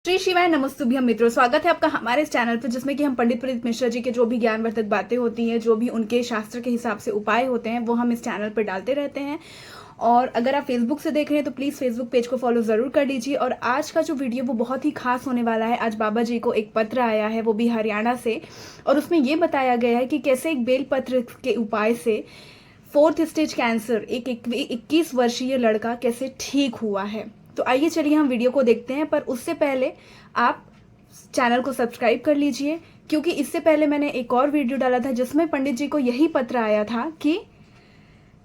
श्री शिवाय नमस्तुभ्यम मित्रों, स्वागत है आपका हमारे इस चैनल पर जिसमें कि हम पंडित प्रदीप मिश्रा जी के जो भी ज्ञानवर्धक बातें होती हैं, जो भी उनके शास्त्र के हिसाब से उपाय होते हैं, वो हम इस चैनल पर डालते रहते हैं। और अगर आप फेसबुक से देख रहे हैं तो प्लीज़ फेसबुक पेज को फॉलो ज़रूर कर लीजिए। और आज का जो वीडियो वो बहुत ही खास होने वाला है। आज बाबा जी को एक पत्र आया है, वो भी हरियाणा से, और उसमें ये बताया गया है कि कैसे एक बेलपत्र के उपाय से 4th स्टेज कैंसर एक 21 वर्षीय लड़का कैसे ठीक हुआ है। तो आइए चलिए हम वीडियो को देखते हैं, पर उससे पहले आप चैनल को सब्सक्राइब कर लीजिए, क्योंकि इससे पहले मैंने एक और वीडियो डाला था जिसमें पंडित जी को यही पत्र आया था कि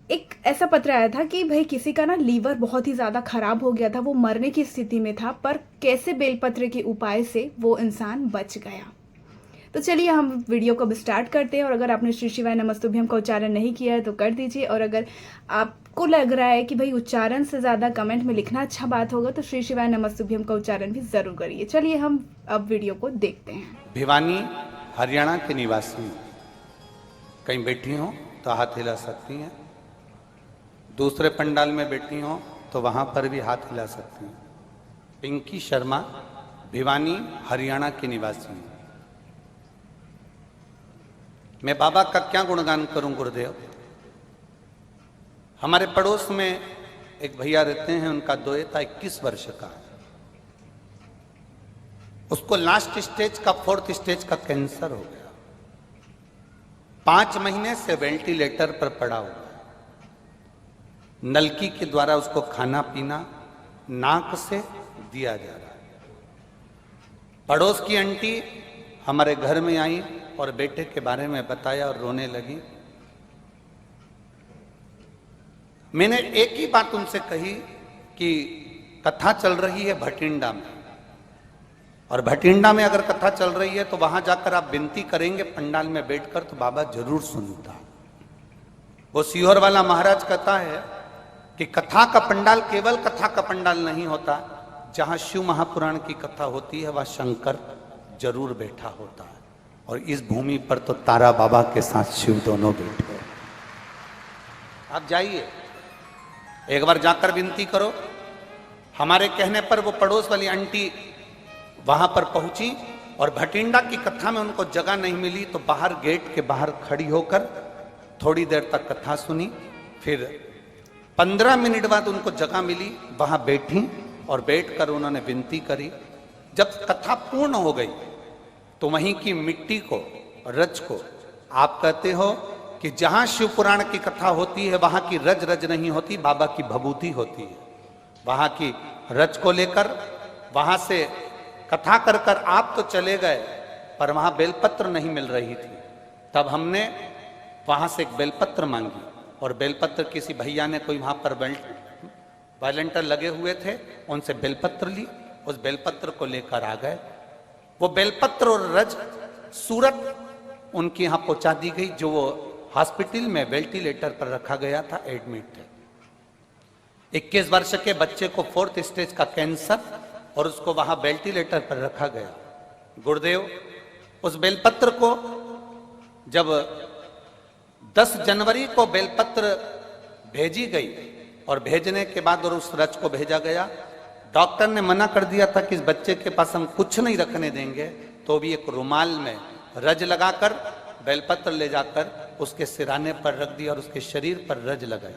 एक ऐसा पत्र आया था कि भाई किसी का ना लीवर बहुत ही ज़्यादा खराब हो गया था, वो मरने की स्थिति में था, पर कैसे बेलपत्र के उपाय से वो इंसान बच गया। तो चलिए हम वीडियो को अब स्टार्ट करते हैं। और अगर आपने श्री शिवाय नमस्तुभ्यम का उच्चारण नहीं किया है तो कर दीजिए। और अगर आपको लग रहा है कि भाई उच्चारण से ज़्यादा कमेंट में लिखना अच्छा बात होगा तो श्री शिवाय नमस्तुभ्यम का उच्चारण भी ज़रूर करिए। चलिए हम अब वीडियो को देखते हैं। भिवानी हरियाणा के निवासी कहीं बैठी हो तो हाथ हिला सकती हैं, दूसरे पंडाल में बैठी हो तो वहां पर भी हाथ हिला सकती हैं। पिंकी शर्मा भिवानी हरियाणा की निवासी हैं। मैं बाबा का क्या गुणगान करूं गुरुदेव। हमारे पड़ोस में एक भैया रहते हैं, उनका दोएता 21 वर्ष का है। उसको लास्ट स्टेज का 4th स्टेज का कैंसर हो गया। 5 महीने से वेंटिलेटर पर पड़ा हुआ है। नलकी के द्वारा उसको खाना पीना नाक से दिया जा रहा है। पड़ोस की आंटी हमारे घर में आई और बेटे के बारे में बताया और रोने लगी। मैंने एक ही बात उनसे कही कि कथा चल रही है भटिंडा में, और भटिंडा में अगर कथा चल रही है तो वहां जाकर आप विनती करेंगे पंडाल में बैठकर तो बाबा जरूर सुनता। वो सीहोर वाला महाराज कहता है कि कथा का पंडाल केवल कथा का पंडाल नहीं होता, जहां शिव महापुराण की कथा होती है वहां शंकर जरूर बैठा होता है। और इस भूमि पर तो तारा बाबा के साथ शिव दोनों बैठे हैं। आप जाइए एक बार जाकर विनती करो। हमारे कहने पर वो पड़ोस वाली आंटी वहां पर पहुंची और भटिंडा की कथा में उनको जगह नहीं मिली तो बाहर गेट के बाहर खड़ी होकर थोड़ी देर तक कथा सुनी। फिर 15 मिनट बाद उनको जगह मिली, वहां बैठी और बैठकर उन्होंने विनती करी। जब कथा पूर्ण हो गई तो वहीं की मिट्टी को, रज को, आप कहते हो कि जहां शिव पुराण की कथा होती है वहां की रज रज नहीं होती, बाबा की भभूति होती है। वहां की रज को लेकर वहां से कथा कर कर आप तो चले गए, पर वहां बेलपत्र नहीं मिल रही थी। तब हमने वहां से एक बेलपत्र मांगी और बेलपत्र किसी भैया ने, कोई वहां पर वॉलंटियर लगे हुए थे, उनसे बेलपत्र ली। उस बेलपत्र को लेकर आ गए। वो बेलपत्र और रज सूरत उनके यहां पहुंचा दी गई, जो वो हॉस्पिटल में वेंटिलेटर पर रखा गया था, एडमिट थे। 21 वर्ष के बच्चे को 4th स्टेज का कैंसर और उसको वहां वेंटिलेटर पर रखा गया। गुरुदेव उस बेलपत्र को जब 10 जनवरी को बेलपत्र भेजी गई और भेजने के बाद और उस रज को भेजा गया, डॉक्टर ने मना कर दिया था कि इस बच्चे के पास हम कुछ नहीं रखने देंगे, तो भी एक रुमाल में रज लगाकर बेलपत्र ले जाकर उसके सिराने पर रख दिया और उसके शरीर पर रज लगाई।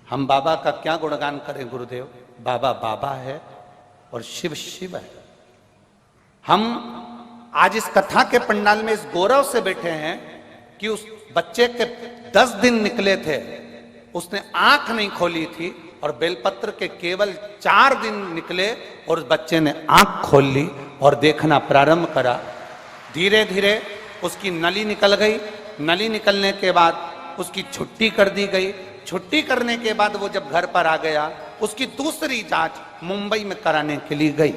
हम बाबा का क्या गुणगान करें गुरुदेव। बाबा बाबा है और शिव शिव है। हम आज इस कथा के पंडाल में इस गौरव से बैठे हैं कि उस बच्चे के 10 दिन निकले थे, उसने आंख नहीं खोली थी, और बेलपत्र के केवल 4 दिन निकले और उस बच्चे ने आंख खोल ली और देखना प्रारंभ करा। धीरे धीरे उसकी नली निकल गई। नली निकलने के बाद उसकी छुट्टी कर दी गई। छुट्टी करने के बाद वो जब घर पर आ गया, उसकी दूसरी जांच मुंबई में कराने के लिए गई।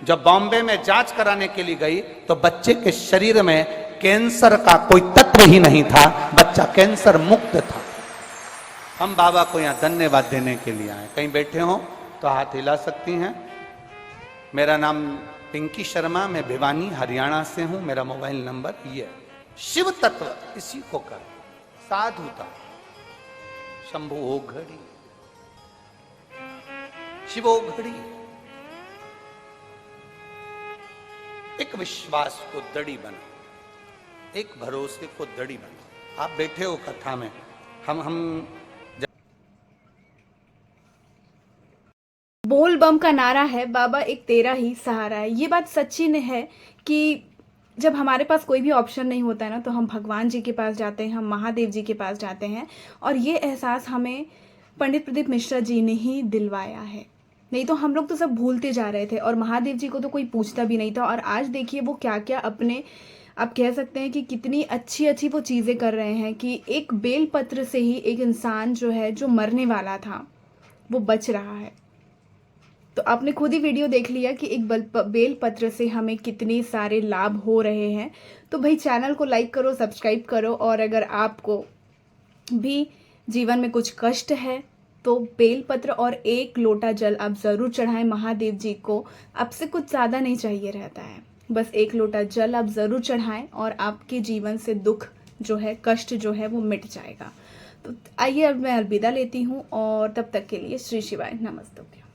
जब बॉम्बे में जांच कराने के लिए गई तो बच्चे के शरीर में कैंसर का कोई तत्व ही नहीं था, बच्चा कैंसर मुक्त था। हम बाबा को यहाँ धन्यवाद देने के लिए आए। कहीं बैठे हो तो हाथ हिला सकती हैं। मेरा नाम पिंकी शर्मा, मैं भिवानी हरियाणा से हूँ। मेरा मोबाइल नंबर ये। शिव तत्व इसी को कर, साधुता, शंभु ओघड़ी, शिव ओघड़ी। एक विश्वास को दड़ी बनाओ, एक भरोसे को दड़ी बनाओ। आप बैठे हो कथा में, हम बोल बम का नारा है, बाबा एक तेरा ही सहारा है। ये बात सच्ची ने है कि जब हमारे पास कोई भी ऑप्शन नहीं होता है ना, तो हम भगवान जी के पास जाते हैं, हम महादेव जी के पास जाते हैं। और ये एहसास हमें पंडित प्रदीप मिश्रा जी ने ही दिलवाया है। नहीं तो हम लोग तो सब भूलते जा रहे थे और महादेव जी को तो कोई पूछता भी नहीं था। और आज देखिए वो क्या क्या अपने, आप कह सकते हैं कि कितनी अच्छी अच्छी वो चीज़ें कर रहे हैं कि एक बेलपत्र से ही एक इंसान जो है, जो मरने वाला था, वो बच रहा है। तो आपने खुद ही वीडियो देख लिया कि एक बेल पत्र से हमें कितने सारे लाभ हो रहे हैं। तो भाई चैनल को लाइक करो, सब्सक्राइब करो। और अगर आपको भी जीवन में कुछ कष्ट है तो बेल पत्र और एक लोटा जल आप ज़रूर चढ़ाएं महादेव जी को। आपसे कुछ ज़्यादा नहीं चाहिए रहता है, बस एक लोटा जल आप ज़रूर चढ़ाएं और आपके जीवन से दुख जो है, कष्ट जो है, वो मिट जाएगा। तो आइए अब मैं अलविदा लेती हूँ और तब तक के लिए श्री शिवाय, नमस्ते।